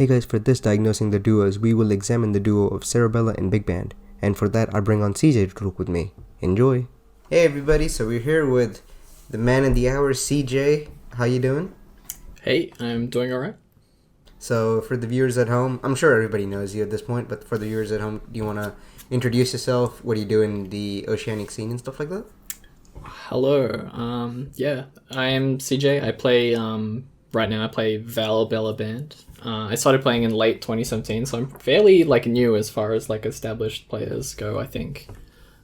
Hey guys, for this Diagnosing the Duos, we will examine the duo of Cerebella and BigBand. And for that, I bring on SeaJay to talk with me. Enjoy! Hey everybody, so we're here with the man in the hour, SeaJay. How you doing? Hey, I'm doing alright. So for the viewers at home, I'm sure everybody knows you at this point, but for the viewers at home, do you want to introduce yourself? What do you do in the oceanic scene and stuff like that? Hello, yeah, I am SeaJay. I play, right now I play Bella Band. I started playing in late 2017, so I'm fairly, new as far as, established players go, I think.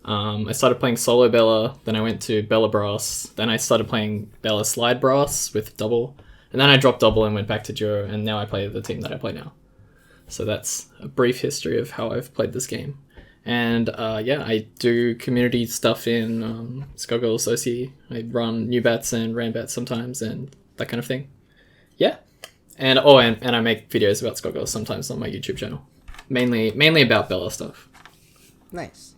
I started playing solo Bella, then I went to Bella Brass, then I started playing Bella Slide Brass with double, and then I dropped double and went back to duo, and now I play the team that I play now. So that's a brief history of how I've played this game. And yeah, I do community stuff in Skullgirls OC. I run new bats and ran bats sometimes and that kind of thing. Yeah. And I make videos about Skullgirls sometimes on my YouTube channel. Mainly about Bella stuff. Nice.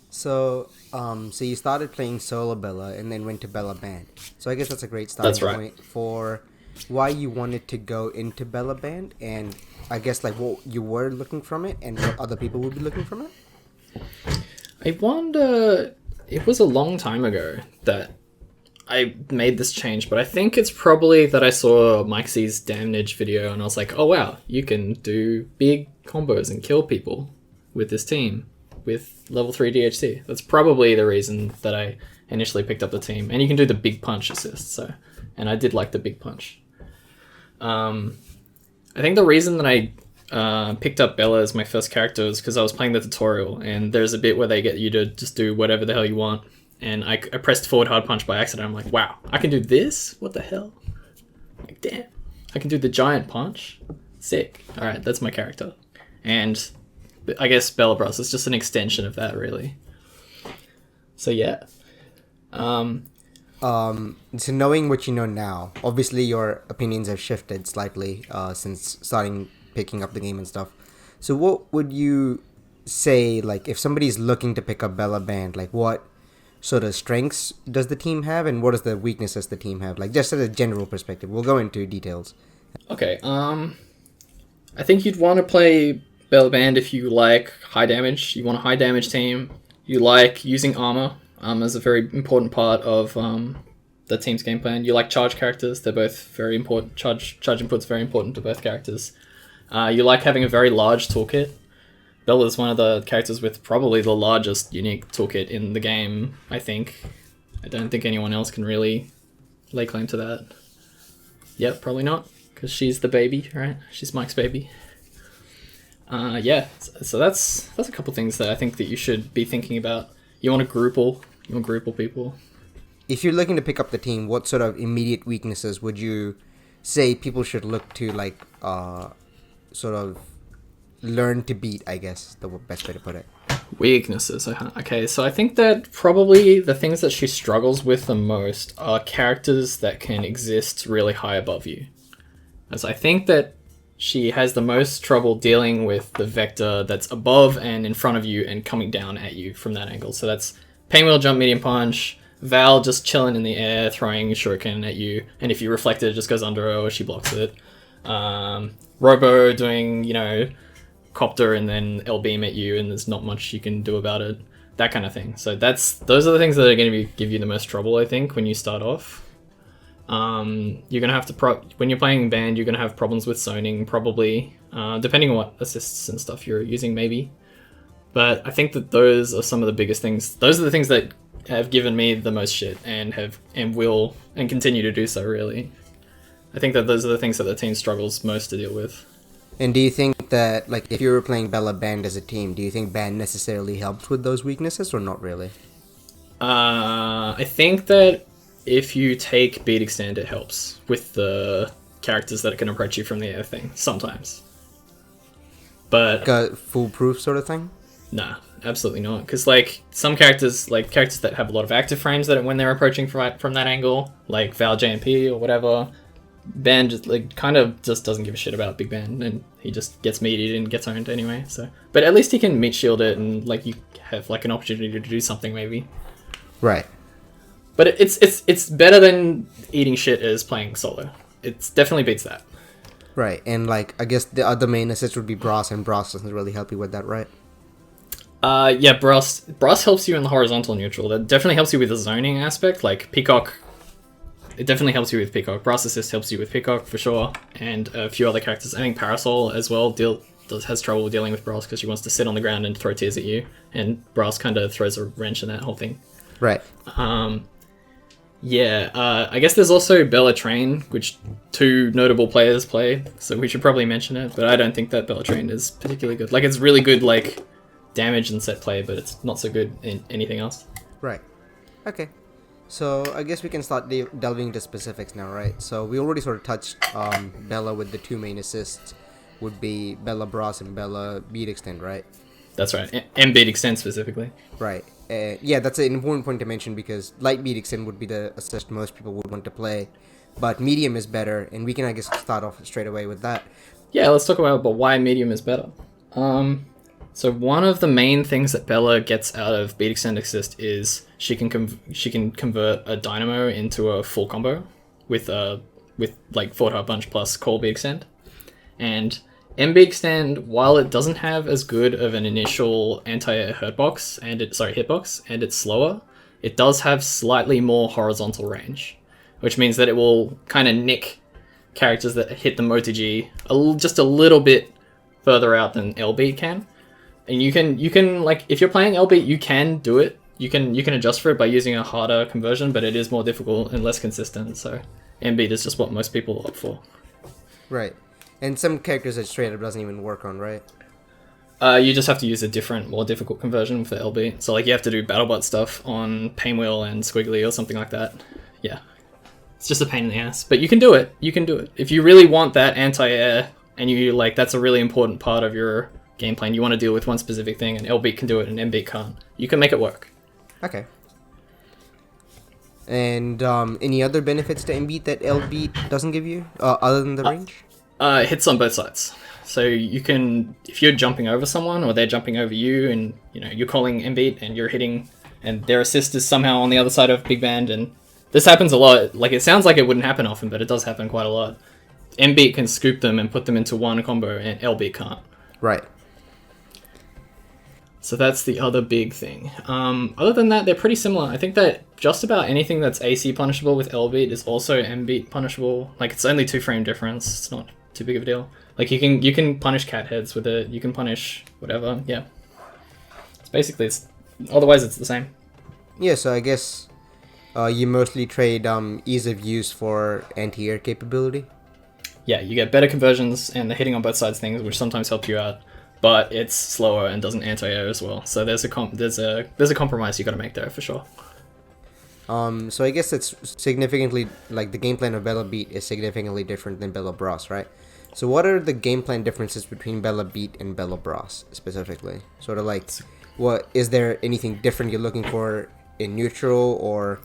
So you started playing solo Bella and then went to Bella Band. So I guess that's a great starting point for why you wanted to go into Bella Band, and I guess what you were looking from it and what other people would be looking from it. I wonder, it was a long time ago that I made this change, but I think it's probably that I saw Mike C's Damnage video and I was like, oh wow, you can do big combos and kill people with this team with level 3 DHC. That's probably the reason that I initially picked up the team. And you can do the big punch assist, and I did like the big punch. I think the reason that I picked up Bella as my first character was because I was playing the tutorial, and there's a bit where they get you to just do whatever the hell you want. And I pressed forward hard punch by accident. I'm like, wow, I can do this? What the hell? Like, damn. I can do the giant punch? Sick. Alright, that's my character. And I guess Bella Bros is just an extension of that, really. So, yeah. So knowing what you know now, obviously your opinions have shifted slightly since picking up the game and stuff. So what would you say, if somebody's looking to pick up Bella Band, what sort of strengths does the team have, and what is the weaknesses the team have? Just at a general perspective. We'll go into details. Okay, I think you'd want to play Bella Band if you like high damage. You want a high damage team. You like using armor. Is a very important part of the team's game plan. You like charge characters. They're both very important. Charge input's very important to both characters. You like having a very large toolkit. Bella's one of the characters with probably the largest unique toolkit in the game, I think. I don't think anyone else can really lay claim to that. Yep, probably not, because she's the baby, right? She's Mike's baby. Yeah, so that's a couple things that I think that you should be thinking about. You want to grouple people. If you're looking to pick up the team, what sort of immediate weaknesses would you say people should look to, sort of learn to beat, I guess, the best way to put it? Weaknesses. Okay, so I think that probably the things that she struggles with the most are characters that can exist really high above you. As I think that she has the most trouble dealing with the vector that's above and in front of you and coming down at you from that angle. So that's Painwheel Jump Medium Punch, Val just chilling in the air, throwing shuriken at you, and if you reflect it, it just goes under her or she blocks it. Robo doing, copter and then L-beam at you, and there's not much you can do about it. That kind of thing. So those are the things that are going to give you the most trouble, I think, when you start off. You're going to have to when you're playing band, you're going to have problems with zoning, probably, depending on what assists and stuff you're using, maybe. But I think that those are some of the biggest things. Those are the things that have given me the most shit and will continue to do so, really. I think that those are the things that the team struggles most to deal with. And do you think that, if you were playing Bella Band as a team, do you think Band necessarily helps with those weaknesses or not really? I think that if you take Beat Extend, it helps with the characters that can approach you from the air thing, sometimes. But a foolproof sort of thing? Nah, absolutely not. Because, some characters, characters that have a lot of active frames that when they're approaching from that angle, like Val JMP or whatever, Band just kind of just doesn't give a shit about BigBand, and he just gets meated and gets owned anyway. So, but at least he can meat shield it, and you have an opportunity to do something maybe. Right. But it's better than eating shit as playing solo. It definitely beats that. Right, and like I guess the other main assist would be Brass, and Brass doesn't really help you with that, right? Yeah, Brass helps you in the horizontal neutral. That definitely helps you with the zoning aspect. Like Peacock, it definitely helps you with Peacock. Brass Assist helps you with Peacock for sure, and a few other characters. I think Parasol as well has trouble dealing with Brass because she wants to sit on the ground and throw tears at you, and Brass kind of throws a wrench in that whole thing. Right. Yeah, I guess there's also Bella Train, which two notable players play, so we should probably mention it, but I don't think that Bella Train is particularly good. Like, it's really good, like, damage and set play, but it's not so good in anything else. Right. Okay. So, I guess we can start delving into specifics now, right? So, we already sort of touched Bella with the two main assists, would be Bella Brass and Bella Beat Extend, right? That's right, and Beat Extend specifically. Right. Yeah, that's an important point to mention because light beat extend would be the assist most people would want to play, but medium is better, and we can I guess start off straight away with that. Yeah, let's talk about why medium is better. So one of the main things that Bella gets out of beat extend assist is she can convert a dynamo into a full combo with like Fort Heart Punch plus Call beat extend, and MB Extend, while it doesn't have as good of an initial anti-air hitbox, and it's slower, it does have slightly more horizontal range, which means that it will kind of nick characters that hit them OTG just a little bit further out than LB can. And you can like, if you're playing LB, you can do it. You can adjust for it by using a harder conversion, but it is more difficult and less consistent. So MB is just what most people opt for. Right. And some characters that straight up doesn't even work on, right? You just have to use a different, more difficult conversion for LB. So like you have to do BattleBot stuff on Painwheel and Squiggly or something like that. Yeah. It's just a pain in the ass. But you can do it. You can do it. If you really want that anti-air and you like that's a really important part of your gameplay and you want to deal with one specific thing and LB can do it and MB can't, you can make it work. Okay. And any other benefits to MB that LB doesn't give you other than the range? Hits on both sides. So you can, if you're jumping over someone or they're jumping over you and you're calling M-beat and you're hitting and their assist is somehow on the other side of BigBand, and this happens a lot. Like, it sounds like it wouldn't happen often, but it does happen quite a lot. M-beat can scoop them and put them into one combo and L-beat can't. Right. So that's the other big thing. Other than that, they're pretty similar. I think that just about anything that's AC punishable with L-beat is also M-beat punishable. Like, it's only 2 frame difference. It's not too big of a deal. Like, you can punish cat heads with it. You can punish whatever. Yeah. Otherwise it's the same. Yeah, so I guess you mostly trade ease of use for anti-air capability. Yeah, you get better conversions and the hitting on both sides things, which sometimes help you out, but it's slower and doesn't anti-air as well. So there's a compromise you got to make there for sure. So I guess it's significantly, like, the game plan of Bella Beat is significantly different than Bella Brass, right? So what are the game plan differences between Bella Beat and Bella Brass specifically? Sort of like, what is there anything different you're looking for in neutral, or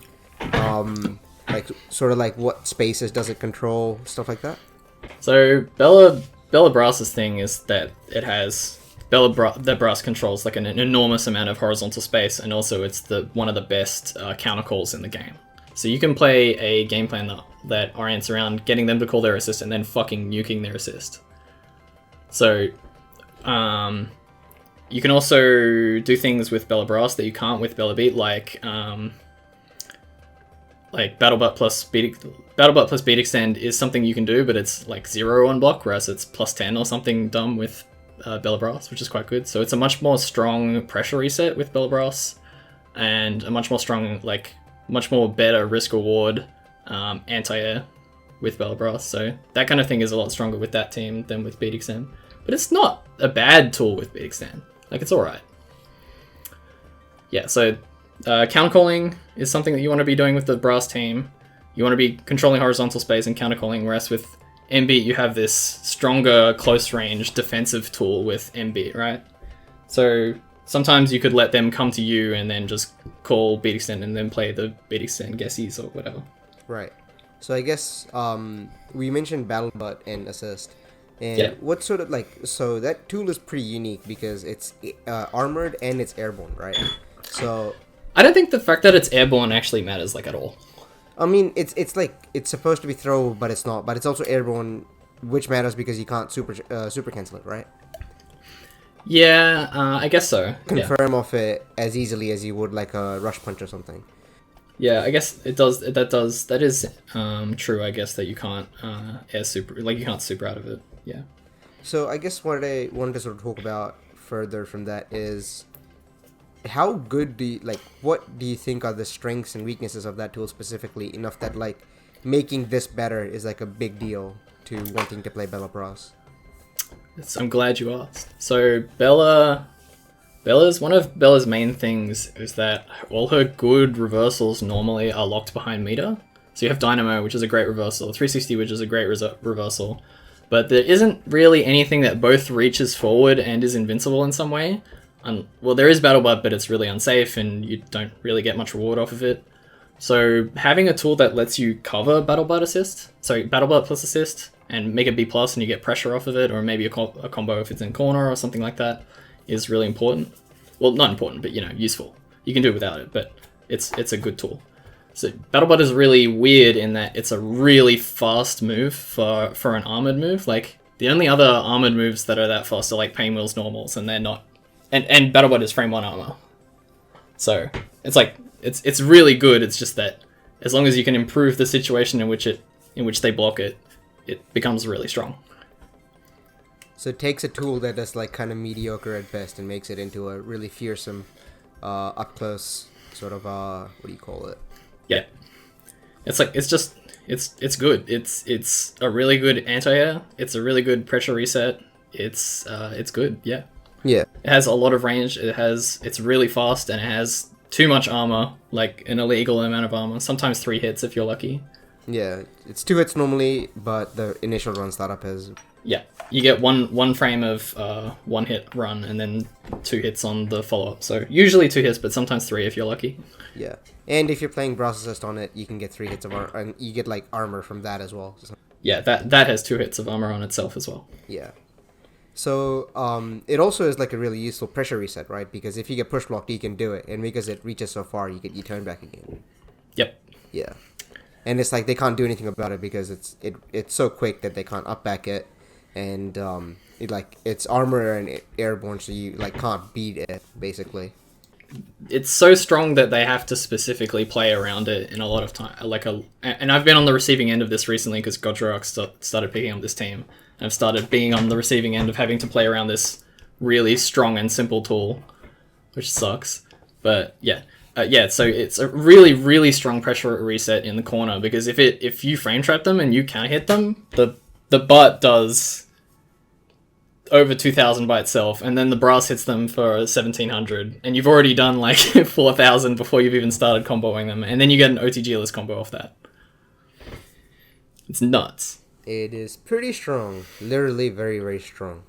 like sort of like what spaces does it control, stuff like that? So Bella Brass's thing is that it has the Brass controls like an enormous amount of horizontal space, and also it's one of the best counter calls in the game. So you can play a game plan that orients around getting them to call their assist and then fucking nuking their assist. So you can also do things with Bella Brass that you can't with Bella Beat, like BattleBot plus Beat Extend is something you can do, but it's like 0 on block, whereas it's plus 10 or something dumb with Bella Brass, which is quite good. So it's a much more strong pressure reset with Bella Brass, and a much more better risk reward anti-air with Bella Brass. So that kind of thing is a lot stronger with that team than with Beat Extend. But it's not a bad tool with Beat Extend. Like, it's alright. Yeah, so countercalling is something that you want to be doing with the Brass team. You want to be controlling horizontal space and countercalling, whereas with M-beat you have this stronger close range defensive tool with M-beat, right? So sometimes you could let them come to you and then just call Beat Extend and then play the Beat Extend guessies or whatever. Right. So I guess we mentioned BattleBot and Assist. And what sort of, like, so that tool is pretty unique because it's armored and it's airborne, right? So I don't think the fact that it's airborne actually matters, like, at all. I mean, it's like, it's supposed to be throwable, but it's not. But it's also airborne which matters because you can't super cancel it, right? Yeah, I guess so. Confirm off it as easily as you would like a rush punch or something. Yeah, I guess it does. That is true. I guess that you can't air super, like you can't super out of it. Yeah. So I guess what I wanted to sort of talk about further from that is how good what do you think are the strengths and weaknesses of that tool specifically, enough that like making this better is like a big deal to wanting to play Bella Bros? I'm glad you asked. So Bella's one of Bella's main things is that all her good reversals normally are locked behind meter. So you have Dynamo, which is a great reversal, 360, which is a great reversal, but there isn't really anything that both reaches forward and is invincible in some way. Well, there is Battle Butt, but it's really unsafe and you don't really get much reward off of it. So having a tool that lets you cover Battle Butt plus assist, and make it B plus and you get pressure off of it, or maybe a combo if it's in corner or something like that, is really important. Well, not important, but useful. You can do it without it, but it's a good tool. So Battle Butt is really weird in that it's a really fast move for an armored move. Like the only other armored moves that are that fast are like Painwheel's normals, and they're not. And Battle Butt is frame 1 armor. So it's like it's really good. It's just that as long as you can improve the situation in which they block it, it becomes really strong. So it takes a tool that is like kind of mediocre at best and makes it into a really fearsome, up close sort of what do you call it? Yeah, it's like it's good. It's a really good anti-air. It's a really good pressure reset. It's good. Yeah. Yeah. It has a lot of range. It's really fast, and it has too much armor, like an illegal amount of armor. Sometimes 3 hits if you're lucky. Yeah, it's 2 hits normally, but the initial run startup has... Yeah, you get one frame of 1 hit run, and then 2 hits on the follow-up. So usually 2 hits, but sometimes 3 if you're lucky. Yeah, and if you're playing Brass Assist on it, you can get 3 hits of armor, and you get like armor from that as well. So... Yeah, that has 2 hits of armor on itself as well. Yeah. So it also is like a really useful pressure reset, right? Because if you get push blocked, you can do it, and because it reaches so far, you get your turn back again. Yep. Yeah. And it's like they can't do anything about it because it's so quick that they can't up back it, and it's armor and airborne, so you like can't beat it basically. It's so strong that they have to specifically play around it in a lot of time. And I've been on the receiving end of this recently because Godrock started picking up this team. I've started being on the receiving end of having to play around this really strong and simple tool, which sucks. But yeah. So it's a really, really strong pressure reset in the corner, because if you frame trap them and you can't hit them, the butt does over 2,000 by itself, and then the brass hits them for 1,700, and you've already done like 4,000 before you've even started comboing them, and then you get an OTG-less combo off that. It's nuts. It is pretty strong. Literally very, very strong.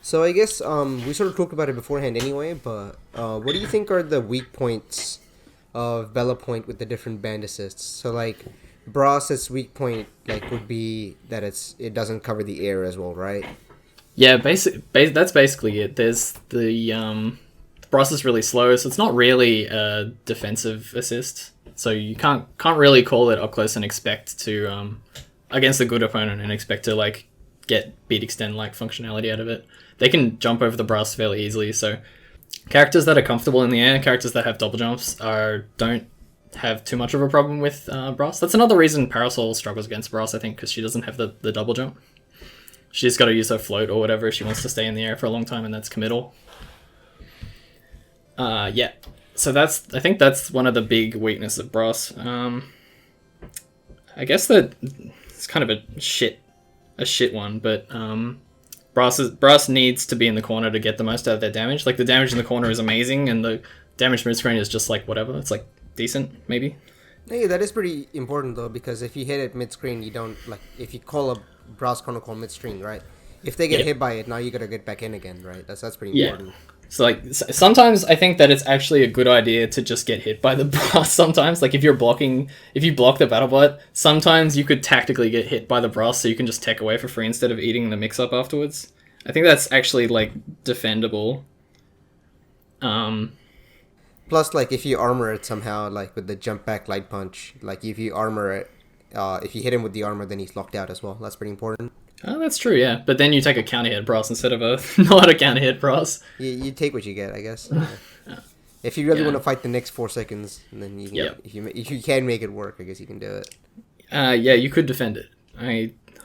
So I guess we sort of talked about it beforehand anyway, but what do you think are the weak points of Bella Point with the different band assists? So like Brass's weak point would be that it doesn't cover the air as well, right? Yeah, that's basically it. There's the Brass is really slow, so it's not really a defensive assist. So you can't really call it up close and expect to against a good opponent and expect to like get beat extend like functionality out of it. They can jump over the Brass fairly easily, so characters that are comfortable in the air, characters that have double jumps don't have too much of a problem with Brass. That's another reason Parasol struggles against Brass, I think, because she doesn't have the double jump. She's got to use her float or whatever if she wants to stay in the air for a long time, and that's committal. Yeah. So I think that's one of the big weaknesses of Brass. I guess that it's kind of a shit one, but Brass needs to be in the corner to get the most out of their damage. Like the damage in the corner is amazing, and the damage mid-screen is just like whatever. It's like decent, maybe. Hey, that is pretty important though, because if you hit it mid-screen, you don't if you call a Brass corner call mid-screen, right? If they get hit by it, now you gotta get back in again, right? That's pretty important. So like sometimes I think that it's actually a good idea to just get hit by the Brass sometimes. Like if you block the battle butt, sometimes you could tactically get hit by the Brass so you can just tech away for free instead of eating the mix up afterwards. I think that's actually like defendable. Plus, like if you armor it somehow, like with the jump back light punch, like if you armor it if you hit him with the armor, then he's locked out as well. That's pretty important. Oh, that's true, yeah. But then you take a counter hit brass instead of a not a counter hit brass. You take what you get, I guess. If you really Yeah. want to fight the next 4 seconds, then you can. Yep. If you can make it work, I guess you can do it. Yeah, you could defend it.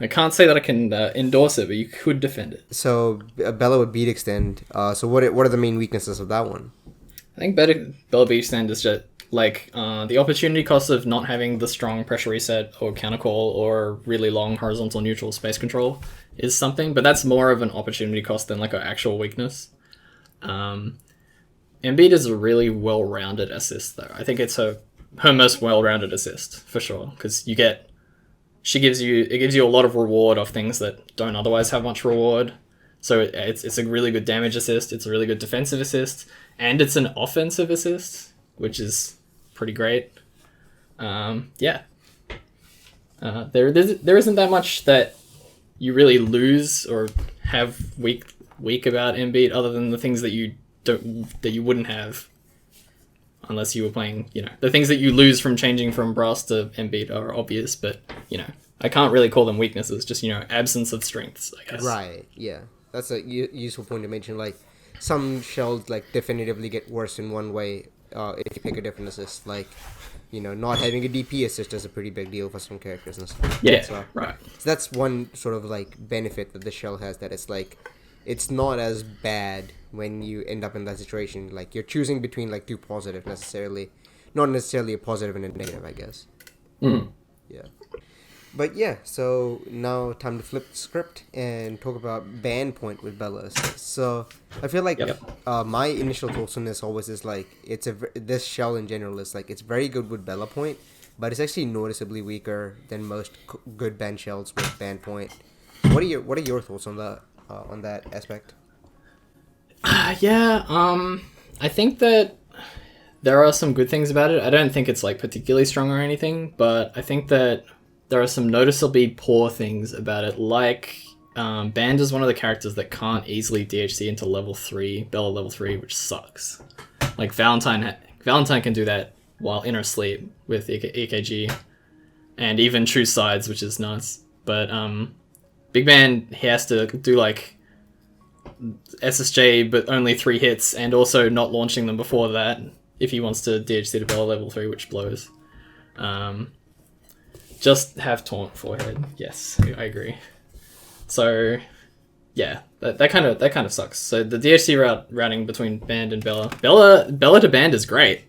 I can't say that I can endorse it, but you could defend it. So Bella would beat extend. So what are the main weaknesses of that one? I think Bella Beach Stand is just like the opportunity cost of not having the strong pressure reset or counter call or really long horizontal neutral space control is something, but that's more of an opportunity cost than like an actual weakness. Embiid is a really well-rounded assist though. I think it's her most well-rounded assist for sure, because it gives you a lot of reward off things that don't otherwise have much reward. So it's a really good damage assist, it's a really good defensive assist, and it's an offensive assist, which is pretty great. There isn't that much that you really lose or have weak about Embiid, other than the things that you wouldn't have unless you were playing. The things that you lose from changing from brass to Embiid are obvious, but I can't really call them weaknesses. Just absence of strengths, I guess. Right. Yeah. That's a useful point to mention. Like, some shells like definitively get worse in one way if you pick a different assist. Like, not having a DP assist is a pretty big deal for some characters and stuff. Yeah. So, Right. So that's one sort of like benefit that the shell has, that it's like it's not as bad when you end up in that situation. Like, you're choosing between like two positive necessarily, not necessarily a positive and a negative, I guess. Mm. Yeah. But yeah, so now time to flip the script and talk about ban point with Bella. So I feel like my initial thoughts on this always is like this shell in general is like it's very good with Bella point, but it's actually noticeably weaker than most good ban shells with ban point. What are your thoughts on that aspect? I think that there are some good things about it. I don't think it's like particularly strong or anything, but I think that there are some noticeably poor things about it, like Band is one of the characters that can't easily DHC into Bella level 3, which sucks. Like Valentine can do that while in her sleep with EKG, and even choose sides, which is nice. But BigBand, he has to do like SSJ, but only 3 hits, and also not launching them before that if he wants to DHC to Bella level 3, which blows. Just have taunt forehead. Yes, I agree. So, yeah, that kind of sucks. So the DHC routing between Band and Bella to Band is great.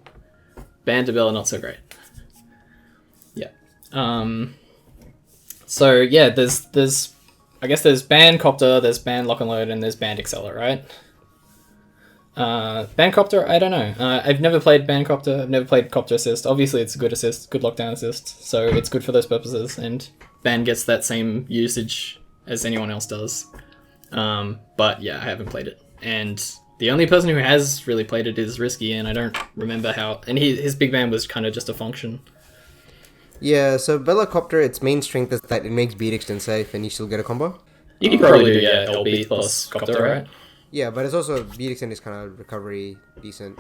Band to Bella not so great. Yeah. So yeah, there's I guess there's Band Copter, there's Band Lock and Load, and there's Band Acceler, right? Bandcopter, I don't know. I've never played Bandcopter. I've never played Copter Assist. Obviously, it's a good assist, good lockdown assist, so it's good for those purposes, and Band gets that same usage as anyone else does. But yeah, I haven't played it. And the only person who has really played it is Risky, and I don't remember how... And his big band was kind of just a function. Yeah, so Bella Copter, its main strength is that it makes beat extend safe, and you still get a combo. You can probably do, LB plus Copter, right? Yeah, but it's also beat extend is kind of recovery decent.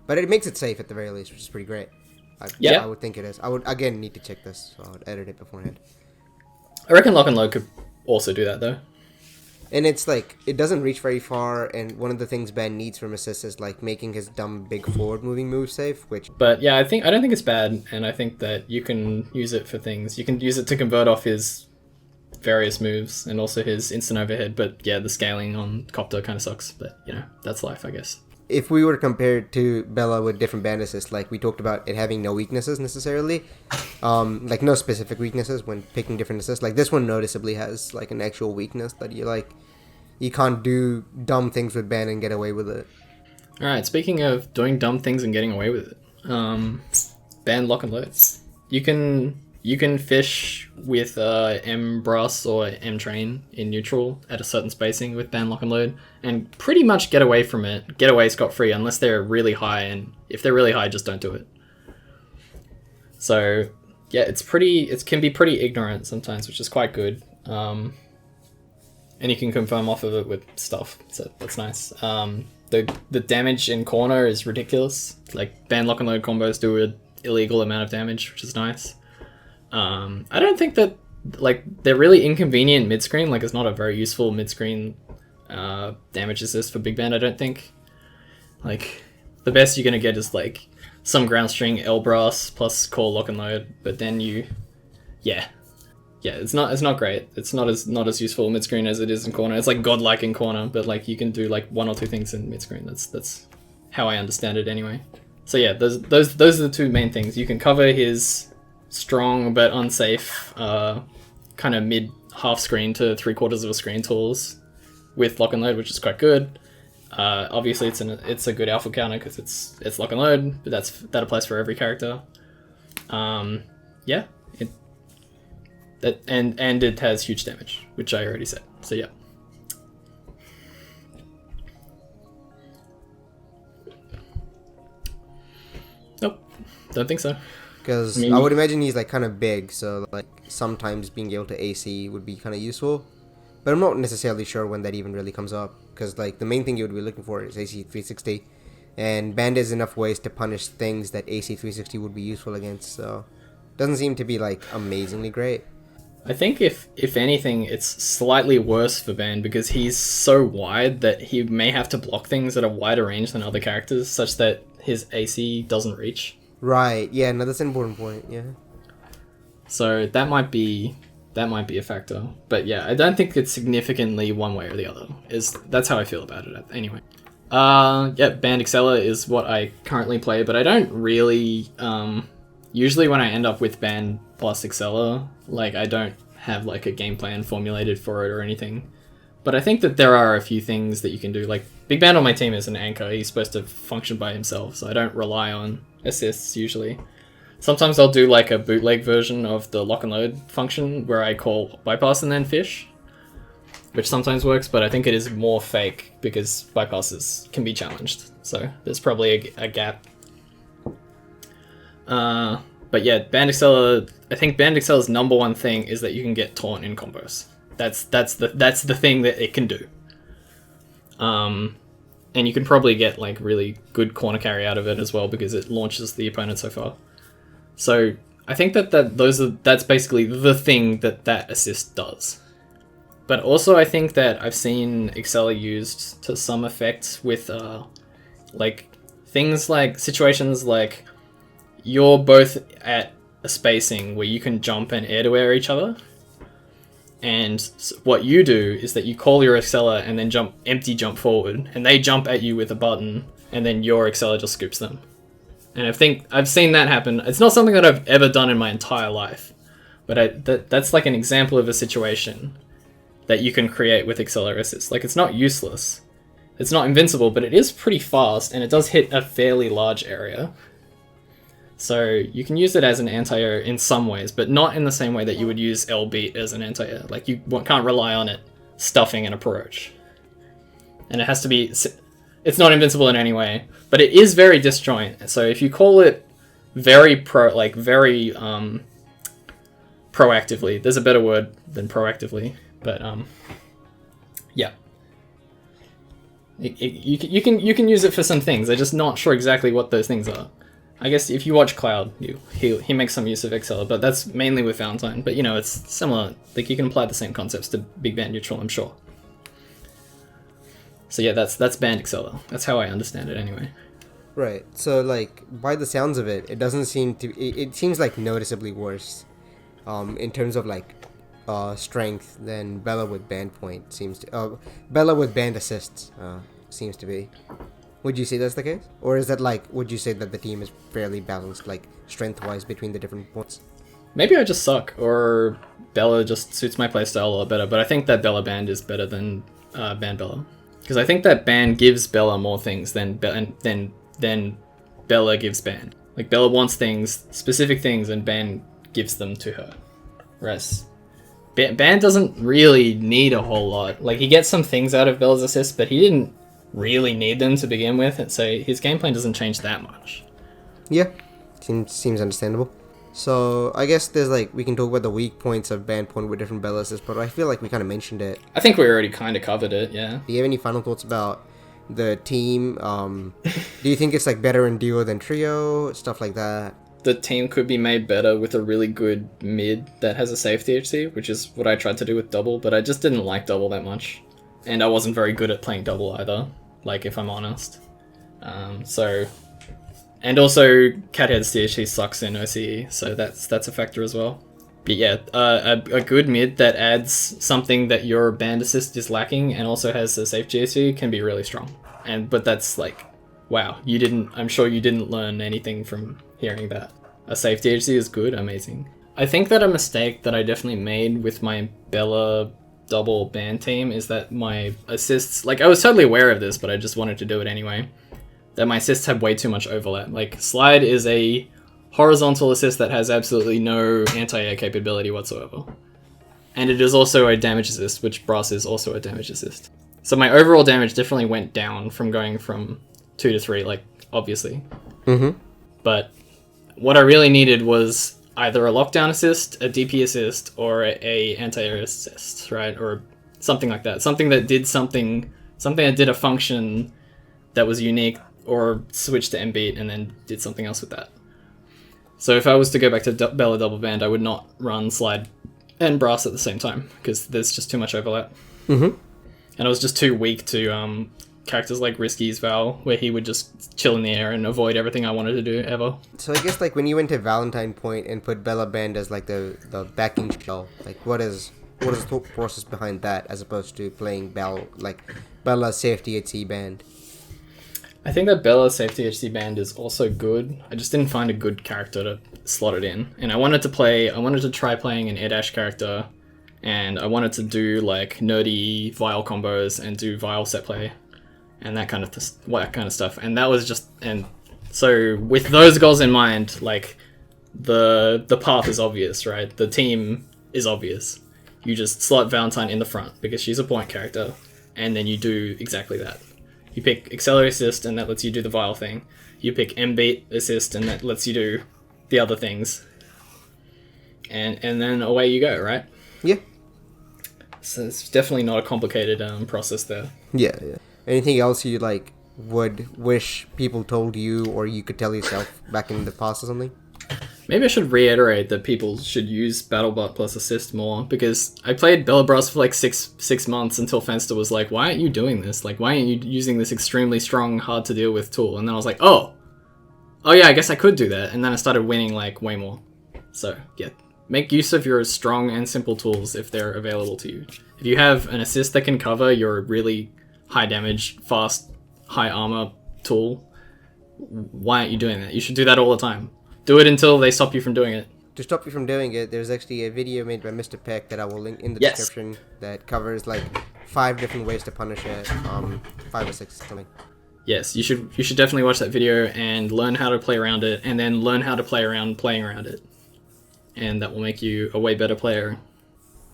But it makes it safe at the very least, which is pretty great. I would think it is. I would again need to check this, so I would edit it beforehand. I reckon Lock and Load could also do that though. And it's like it doesn't reach very far, and one of the things Ben needs from assist is like making his dumb big forward moving move safe. But yeah, I don't think it's bad, and I think that you can use it for things. You can use it to convert off his various moves and also his instant overhead, but yeah, the scaling on Copter kind of sucks, but that's life, I guess. If we were to compare it to Bella with different band assists, like we talked about it having no weaknesses necessarily, like no specific weaknesses when picking different assists, like this one noticeably has like an actual weakness that you can't do dumb things with band and get away with it. Alright, speaking of doing dumb things and getting away with it, band Lock and Load. You can fish with M Brass or M Train in neutral at a certain spacing with Band Lock and Load, and pretty much get away from it. Get away scot-free unless they're really high, and if they're really high, just don't do it. So yeah, it can be pretty ignorant sometimes, which is quite good. And you can confirm off of it with stuff, so that's nice. The damage in corner is ridiculous. Like Band Lock and Load combos do an illegal amount of damage, which is nice. I don't think that like they're really inconvenient mid screen. Like it's not a very useful mid screen damage assist for BigBand. I don't think. Like the best you're gonna get is like some ground string L brass plus call lock and load, but then yeah, it's not great. It's not as useful mid screen as it is in corner. It's like godlike in corner, but like you can do like one or two things in mid screen. That's how I understand it anyway. So yeah, those are the two main things. You can cover his strong but unsafe kind of mid half screen to 3/4 of a screen tools with lock and load, which is quite good. Obviously, it's a good alpha counter because it's lock and load, but that applies for every character. Yeah, and it has huge damage, which I already said. So yeah. Nope, don't think so. Because I would imagine he's like kind of big, so like sometimes being able to AC would be kind of useful. But I'm not necessarily sure when that even really comes up, because like the main thing you would be looking for is AC 360, and Band has enough ways to punish things that AC 360 would be useful against. So doesn't seem to be like amazingly great. I think if anything, it's slightly worse for Band because he's so wide that he may have to block things at a wider range than other characters, such that his AC doesn't reach. Right. Yeah. No, that's an important point. Yeah. So that might be a factor, but yeah, I don't think it's significantly one way or the other. That's how I feel about it anyway. Yeah, Band Exceller is what I currently play, but I don't really. Usually, when I end up with Band plus Exceller, like I don't have like a game plan formulated for it or anything. But I think that there are a few things that you can do. Like BigBand on my team is an anchor; he's supposed to function by himself, so I don't rely on assists usually. Sometimes I'll do like a bootleg version of the lock and load function where I call bypass and then fish, which sometimes works, but I think it is more fake because bypasses can be challenged. So there's probably a gap. But yeah, Band Exceller, I think Band Exceller's number one thing is that you can get taunt in combos. That's the thing that it can do. And you can probably get like really good corner carry out of it as well because it launches the opponent so far. So I think that's basically the thing that assist does. But also I think that I've seen Exceller used to some effect with like things like situations like you're both at a spacing where you can jump and air to air each other. And what you do is that you call your Exceller and then empty jump forward, and they jump at you with a button, and then your Exceller just scoops them. And I think I've seen that happen. It's not something that I've ever done in my entire life, but that's like an example of a situation that you can create with Exceller assist. Like it's not useless, it's not invincible, but it is pretty fast, and it does hit a fairly large area. So you can use it as an anti-air in some ways, but not in the same way that you would use L-beat as an anti-air. Like you can't rely on it stuffing an approach. And it has to be... It's not invincible in any way, but it is very disjoint. So if you call it very proactively, there's a better word than proactively, but yeah. You can use it for some things. I'm just not sure exactly what those things are. I guess if you watch Cloud, he makes some use of Exceller, but that's mainly with Valentine. But you know, it's similar. Like you can apply the same concepts to BigBand neutral, I'm sure. So yeah, that's Band Exceller. That's how I understand it anyway. Right. So like by the sounds of it, it doesn't seem to. It seems like noticeably worse, in terms of like, strength than Bella with Band point seems to. Bella with Band assists seems to be. Would you say that's the case? Or is that like, would you say that the team is fairly balanced, like, strength-wise between the different points? Maybe I just suck, or Bella just suits my playstyle a lot better, but I think that Bella Band is better than Band Bella. Because I think that Band gives Bella more things than Bella gives Band. Like, Bella wants things, specific things, and Band gives them to her. Whereas Band doesn't really need a whole lot. Like, he gets some things out of Bella's assist, but he didn't really need them to begin with, and so his game plan doesn't change that much. Yeah, seems understandable. So I guess there's like, we can talk about the weak points of Band point with different Bella assists, but I feel like we kind of mentioned it. I think we already kind of covered it, yeah. Do you have any final thoughts about the team? Do you think it's like better in duo than trio, stuff like that? the team could be made better with a really good mid that has a safe THC, which is what I tried to do with double, but I just didn't like double that much. And I wasn't very good at playing double either, like, if I'm honest. And also, Cathead's THC sucks in OCE, so that's a factor as well. But yeah, a good mid that adds something that your band assist is lacking and also has a safe GSC can be really strong. But that's like, wow, I'm sure you didn't learn anything from hearing that. A safe THC is good, amazing. I think that a mistake that I definitely made with my Bella double band team is that my assists, like, I was totally aware of this, but I just wanted to do it anyway, that my assists have way too much overlap. Like, Slide is a horizontal assist that has absolutely no anti-air capability whatsoever. And it is also a damage assist, which Brass is also a damage assist. So my overall damage definitely went down from going from 2 to 3, like, obviously. Mm-hmm. But what I really needed was either a lockdown assist, a DP assist, or a anti-air assist, right? Or something like that. Something that did something that did a function that was unique, or switched to M-beat and then did something else with that. So if I was to go back to Bella double band, I would not run Slide and Brass at the same time, because there's just too much overlap. Mm-hmm. And I was just too weak to characters like Risky's Val, where he would just chill in the air and avoid everything I wanted to do ever. So I guess, like, when you went to Valentine Point and put Bella Band as, like, the backing shell, like, what is the thought process behind that, as opposed to playing Bella's safety at C band? I think that Bella's safety HC band is also good. I just didn't find a good character to slot it in. And I wanted to try playing an Edash character, and I wanted to do, like, nerdy Vial combos and do Vial set play and that kind of stuff. And that was just, and so with those goals in mind, like, the path is obvious, right? The team is obvious. You just slot Valentine in the front because she's a point character, and then you do exactly that. You pick Accelerate Assist, and that lets you do the Vial thing. You pick M-Beat Assist, and that lets you do the other things. And then away you go, right? Yeah. So it's definitely not a complicated process there. Yeah. Anything else you, like, would wish people told you, or you could tell yourself back in the past or something? Maybe I should reiterate that people should use BattleBot plus Assist more, because I played Bella Brass for like six months until Fenster was like, why aren't you doing this? Like, why aren't you using this extremely strong, hard to deal with tool? And then I was like, oh yeah, I guess I could do that. And then I started winning, like, way more. So, yeah, make use of your strong and simple tools if they're available to you. If you have an assist that can cover your really high damage, fast, high armor tool, why aren't you doing that? You should do that all the time. Do it until they stop you from doing it. To stop you from doing it, there's actually a video made by Mr. Peck that I will link in the description that covers, like, 5 different ways to punish it. 5 or 6, something. Yes, you should definitely watch that video and learn how to play around it, and then learn how to play around playing around it. And that will make you a way better player.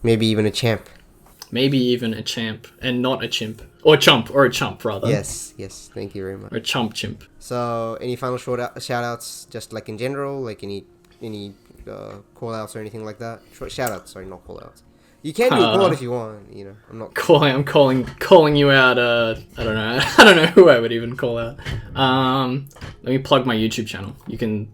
Maybe even a champ. Maybe even a champ, and not a chimp. Or a chump, rather. Yes, thank you very much. Or a chimp. So, any final shout-outs, just, like, in general? Like, any call-outs or anything like that? Short shout-outs, sorry, not call-outs. You can do a call-out if you want, you know. I'm calling you out, I don't know. I don't know who I would even call out. Let me plug my YouTube channel. You can...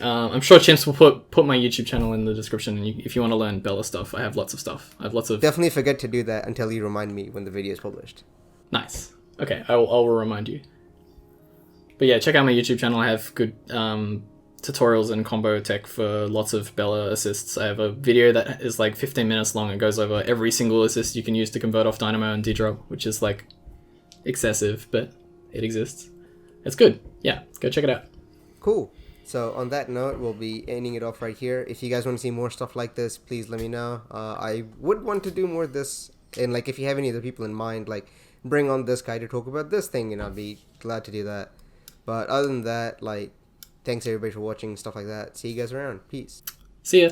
I'm sure Chimps will put my YouTube channel in the description, and if you want to learn Bella stuff, I have lots of stuff. Definitely forget to do that until you remind me when the video is published. Nice. Okay, I will remind you. But yeah, check out my YouTube channel. I have good tutorials and combo tech for lots of Bella assists. I have a video that is like 15 minutes long and goes over every single assist you can use to convert off Dynamo and D-Drop, which is, like, excessive, but it exists. It's good. Yeah, go check it out. Cool. So on that note, we'll be ending it off right here. If you guys want to see more stuff like this, please let me know. I would want to do more of this, and, like, if you have any other people in mind, like, bring on this guy to talk about this thing, and I'd be glad to do that. But other than that, like, thanks everybody for watching, stuff like that. See you guys around. Peace. See ya.